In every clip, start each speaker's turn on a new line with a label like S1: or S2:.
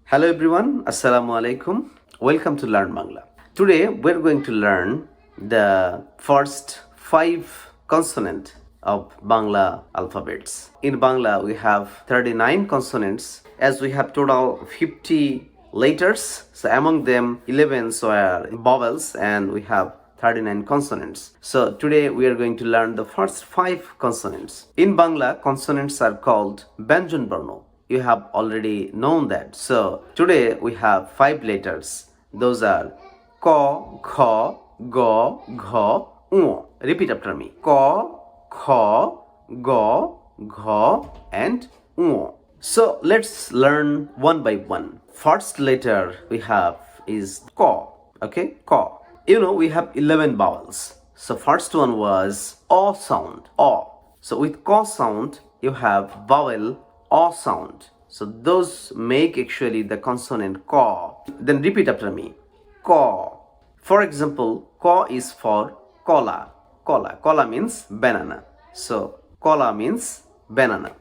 S1: Hello everyone, Assalamu alaikum. Welcome to Learn Bangla. Today we're going to learn the first 5 consonant of Bangla alphabets. In Bangla we have 39 consonants as we have total 50 letters. So among them 11 were vowels and we have 39 consonants. So today we are going to learn the first 5 consonants. In Bangla, consonants are called Banjan Barno. You have already known that. So today we have 5 letters. Those are Ko, Kho, Go, Gho, Uo. Repeat after me. Ko, Kho, Go, Gho, and Uo. So let's learn one by one. First letter we have is Ko. Okay, Ko. You know we have 11 vowels. So first one was O sound. O. So with Ko sound you have vowel O sound. So those make actually the consonant Ko. Then repeat after me. Ko. For example, Ko is for kola. Kola. Kola means banana. So kola means banana.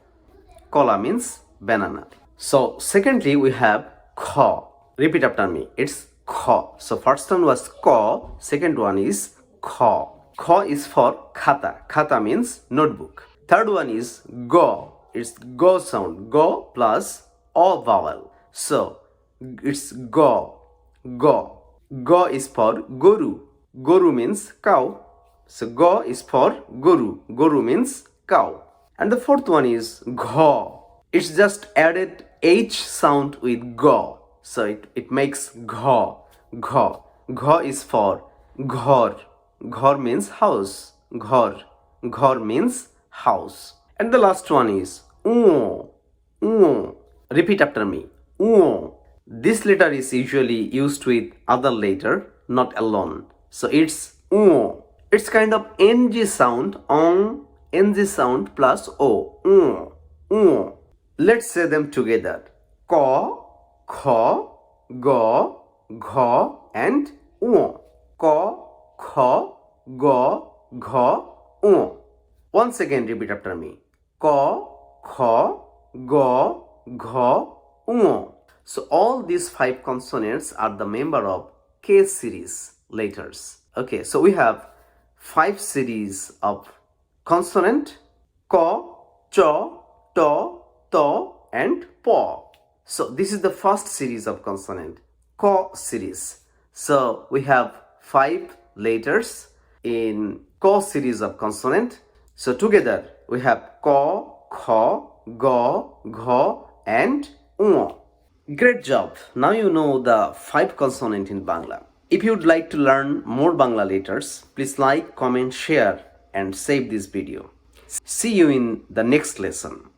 S1: Kola means banana. So secondly we have Kho. Repeat after me. It's Kho. So first one was Ko. Second one is Kho. Kho is for khata. Khata means notebook. Third one is Go. It's Go sound. Go plus O vowel. So it's Go. Go. Go is for Guru. Guru means cow. So Go is for Guru. Guru means cow. And the fourth one is Gho. It's just added H sound with Go. So it makes Gho. Gho. Gho is for Ghor. Ghor means house. Ghor. Ghor means house. And the last one is Uo. Uo. Repeat after me. Uo. This letter is usually used with other letter, not alone. So it's Uo. It's kind of NG sound, on, NG sound plus O. Uo. Uo. Let's say them together. Ko, Kho, Go, Gho, and Uo. Ko, Kho, Go, Gho, Uo. Once again repeat after me. Ko, Kho, Go, Gho, Uo. So all these 5 consonants are the member of K series letters. Okay, so we have 5 series of consonant: Ko, Cho, To, To, and Po. So this is the first series of consonant, Ko series. So we have 5 letters in Ko series of consonant. So together we have Ko, Kho, Go, Gho, and Uo. Great job. Now you know the 5 consonant in Bangla. If you'd like to learn more Bangla letters, please like, comment, share, and save this video. See you in the next lesson.